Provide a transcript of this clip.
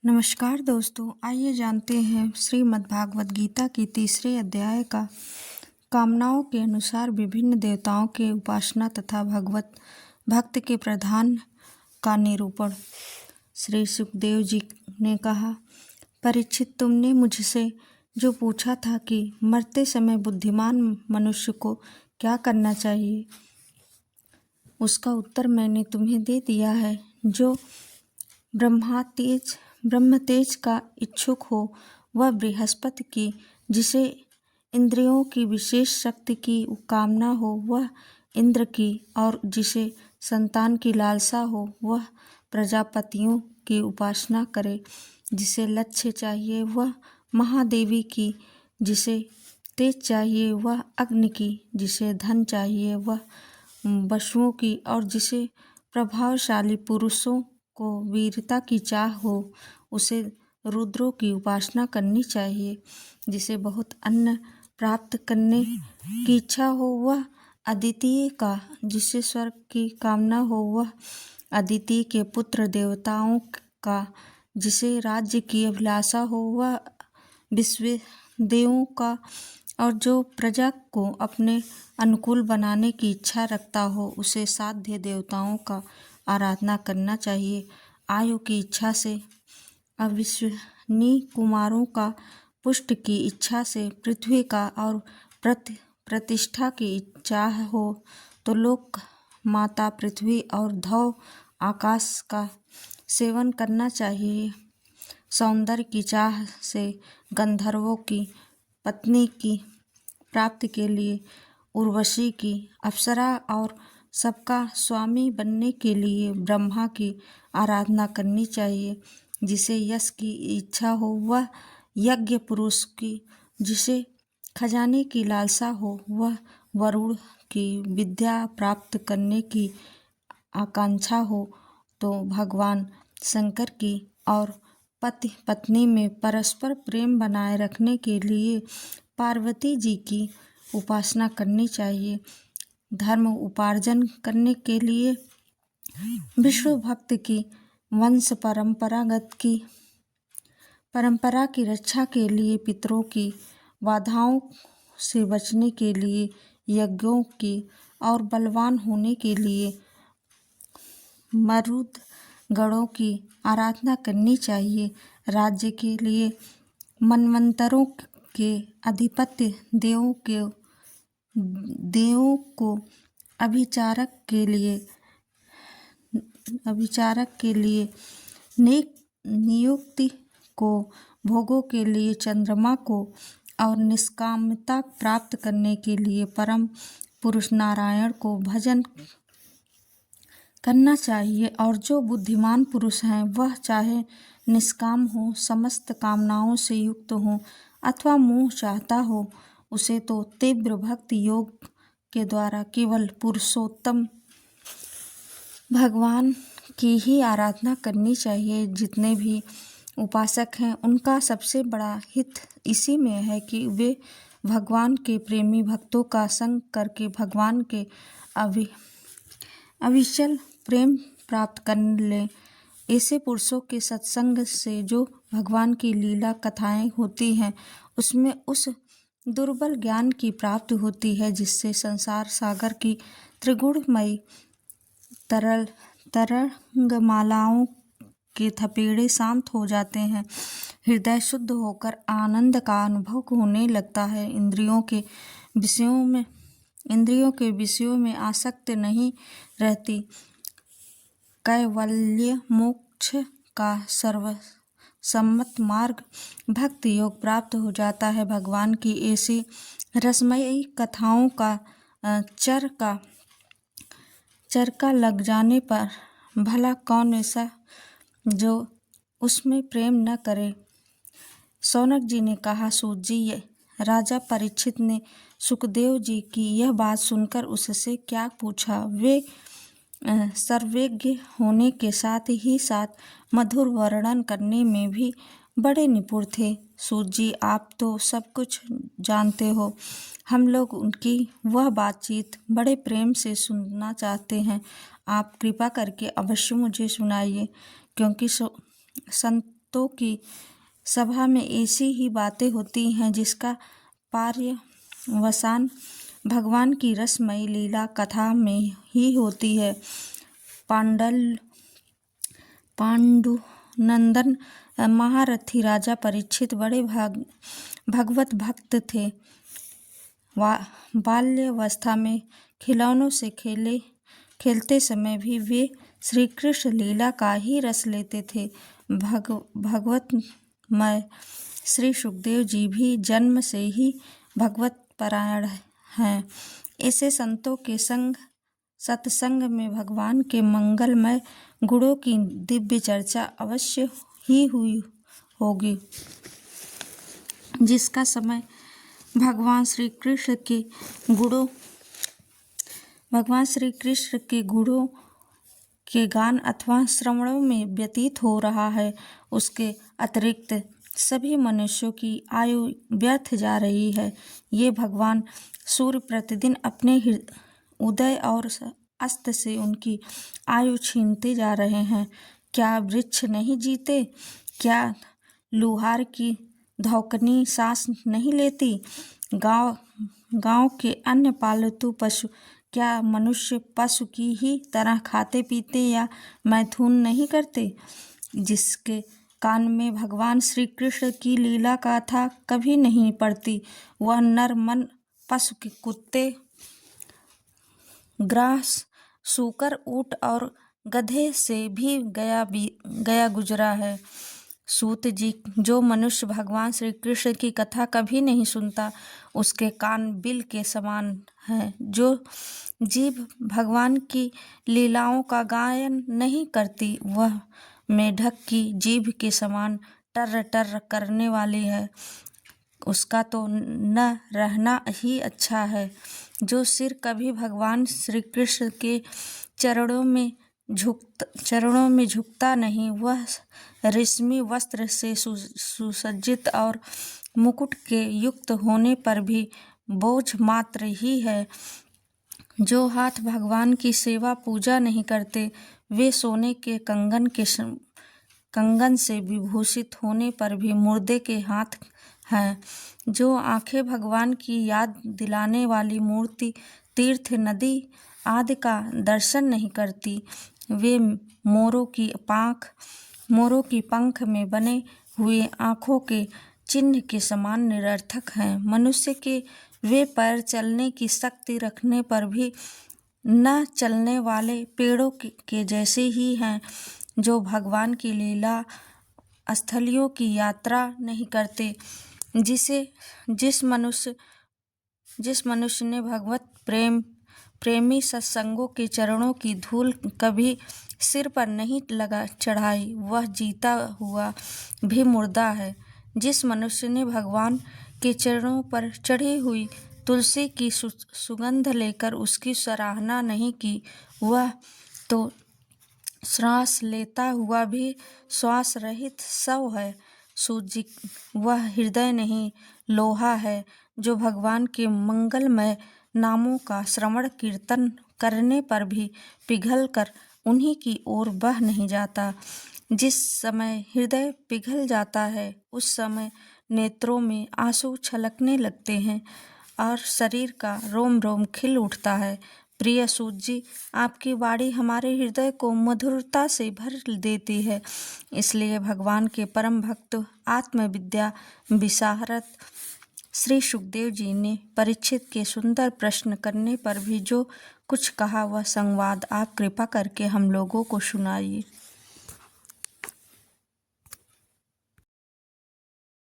नमस्कार दोस्तों, आइए जानते हैं श्रीमद् भागवत गीता की तीसरे अध्याय का कामनाओं के अनुसार विभिन्न देवताओं के उपासना तथा भगवत भक्त के प्रधान का निरूपण। श्री सुखदेव जी ने कहा, परीक्षित, तुमने मुझसे जो पूछा था कि मरते समय बुद्धिमान मनुष्य को क्या करना चाहिए, उसका उत्तर मैंने तुम्हें दे दिया है। जो ब्रह्म तेज का इच्छुक हो वह बृहस्पति की, जिसे इंद्रियों की विशेष शक्ति की कामना हो वह इंद्र की, और जिसे संतान की लालसा हो वह प्रजापतियों की उपासना करे। जिसे लक्ष्य चाहिए वह महादेवी की, जिसे तेज चाहिए वह अग्नि की, जिसे धन चाहिए वह वसुओं की, और जिसे प्रभावशाली पुरुषों को वीरता की चाह हो उसे रुद्रों की उपासना करनी चाहिए। जिसे बहुत अन्न प्राप्त करने की इच्छा हो वह अदिति का, जिसे स्वर्ग की कामना हो वह अदिति के पुत्र देवताओं का, जिसे राज्य की अभिलाषा हो वह विश्वदेवों का, और जो प्रजा को अपने अनुकूल बनाने की इच्छा रखता हो उसे साध्य देवताओं का आराधना करना चाहिए। आयु की इच्छा से अविश्वनीय कुमारों का, पुष्ट की इच्छा से पृथ्वी का, और प्रतिष्ठा की इच्छा हो तो लोक माता पृथ्वी और धव आकाश का सेवन करना चाहिए। सौंदर्य की चाह से गंधर्वों की पत्नी की प्राप्ति के लिए उर्वशी की, अप्सरा और सबका स्वामी बनने के लिए ब्रह्मा की आराधना करनी चाहिए। जिसे यश की इच्छा हो वह यज्ञ पुरुष की, जिसे खजाने की लालसा हो वह वरुण की, विद्या प्राप्त करने की आकांक्षा हो तो भगवान शंकर की, और पति पत्नी में परस्पर प्रेम बनाए रखने के लिए पार्वती जी की उपासना करनी चाहिए। धर्म उपार्जन करने के लिए विष्णु भक्त की, वंश परंपरा की रक्षा के लिए पितरों की, बाधाओं से बचने के लिए यज्ञों की, और बलवान होने के लिए मरुद गणों की आराधना करनी चाहिए। राज्य के लिए मनवंतरों के अधिपत्य देवों को अभिचारक के लिए नियुक्ति को, भोगों के लिए चंद्रमा को, और निष्कामता प्राप्त करने के लिए परम पुरुष नारायण को भजन करना चाहिए। और जो बुद्धिमान पुरुष हैं वह चाहे निष्काम हो, समस्त कामनाओं से युक्त हो, अथवा मोह चाहता हो, उसे तो तीव्र भक्ति योग के द्वारा केवल पुरुषोत्तम भगवान की ही आराधना करनी चाहिए। जितने भी उपासक हैं उनका सबसे बड़ा हित इसी में है कि वे भगवान के प्रेमी भक्तों का संग करके भगवान के अविचल प्रेम प्राप्त कर लें। ऐसे पुरुषों के सत्संग से जो भगवान की लीला कथाएं होती हैं उसमें उस दुर्बल ज्ञान की प्राप्ति होती है जिससे संसार सागर की त्रिगुणमयी तरंगमालाओं के थपेड़े शांत हो जाते हैं। हृदय शुद्ध होकर आनंद का अनुभव होने लगता है। इंद्रियों के विषयों में आसक्त नहीं रहती। कैवल्य मोक्ष का सर्वसम्मत मार्ग भक्ति योग प्राप्त हो जाता है। भगवान की ऐसी रसमयी कथाओं का चरका लग जाने पर भला कौन ऐसा जो उसमें प्रेम न करे। शौनक जी ने कहा, सूत जी, राजा परीक्षित ने सुखदेव जी की यह बात सुनकर उससे क्या पूछा। वे सर्वज्ञ होने के साथ ही साथ मधुर वर्णन करने में भी बड़े निपुण थे। सूत जी, आप तो सब कुछ जानते हो, हम लोग उनकी वह बातचीत बड़े प्रेम से सुनना चाहते हैं। आप कृपा करके अवश्य मुझे सुनाइए, क्योंकि संतों की सभा में ऐसी ही बातें होती हैं जिसका पर्यवसान भगवान की रसमयी लीला कथा में ही होती है। पांडुनंदन महारथी राजा परीक्षित बड़े भगवत भक्त थे। बाल्यावस्था में खिलौनों से खेलते समय भी वे श्री कृष्ण लीला का ही रस लेते थे। भगवतमय श्री सुखदेव जी भी जन्म से ही भगवत परायण हैं। ऐसे संतों के सत्संग में भगवान के मंगलमय गुणों की दिव्य चर्चा अवश्य ही हुई होगी, जिसका समय भगवान श्री कृष्ण के गुणों के गान अथवा श्रवणों में व्यतीत हो रहा है, उसके अतिरिक्त सभी मनुष्यों की आयु व्यर्थ जा रही है। ये भगवान सूर्य प्रतिदिन अपने उदय और अस्त से उनकी आयु छीनते जा रहे हैं। क्या वृक्ष नहीं जीते? क्या लुहार की धौकनी सांस नहीं लेती? गांव के अन्य पालतू पशु क्या मनुष्य पशु की ही तरह खाते पीते या मैथुन नहीं करते? जिसके कान में भगवान श्री कृष्ण की लीला गाथा कभी नहीं पड़ती, वह नर मन पशु के कुत्ते, ग्रास, सूकर, ऊंट और गधे से भी गया गुजरा है। सूत जी, जो मनुष्य भगवान श्री कृष्ण की कथा कभी नहीं सुनता, उसके कान बिल के समान हैं। जो जीभ भगवान की लीलाओं का गायन नहीं करती, वह मेढक की जीभ के समान टर्र टर्र करने वाली है। उसका तो न रहना ही अच्छा है। जो सिर कभी भगवान श्री कृष्ण के चरणों में झुकता नहीं, वह रेशमी वस्त्र से सुसज्जित और मुकुट के युक्त होने पर भी बोझ मात्र ही है। जो हाथ भगवान की सेवा पूजा नहीं करते, वे सोने के कंगन से विभूषित होने पर भी मुर्दे के हाथ हैं। जो आंखें भगवान की याद दिलाने वाली मूर्ति, तीर्थ, नदी आदि का दर्शन नहीं करती, वे मोरों की पंख में बने हुए आँखों के चिन्ह के समान निरर्थक हैं। मनुष्य के वे पैर चलने की शक्ति रखने पर भी न चलने वाले पेड़ों के जैसे ही हैं। जो भगवान की लीला स्थलियों की यात्रा नहीं करते, जिस मनुष्य ने भगवत प्रेमी सत्संगों के चरणों की धूल कभी सिर पर नहीं चढ़ाई, वह जीता हुआ भी मुर्दा है। जिस मनुष्य ने भगवान के चरणों पर चढ़ी हुई तुलसी की सुगंध लेकर उसकी सराहना नहीं की, वह तो श्वास लेता हुआ भी श्वास रहित शव है। सूजी, वह हृदय नहीं लोहा है जो भगवान के मंगलमय नामों का श्रवण कीर्तन करने पर भी पिघल कर उन्हीं की ओर बह नहीं जाता। जिस समय हृदय पिघल जाता है, उस समय नेत्रों में आंसू छलकने लगते हैं और शरीर का रोम रोम खिल उठता है। प्रिय सूत जी, आपकी वाणी हमारे हृदय को मधुरता से भर देती है। इसलिए भगवान के परम भक्त आत्मविद्या विशारद श्री सुखदेव जी ने परीक्षित के सुंदर प्रश्न करने पर भी जो कुछ कहा, वह संवाद आप कृपा करके हम लोगों को सुनाइए।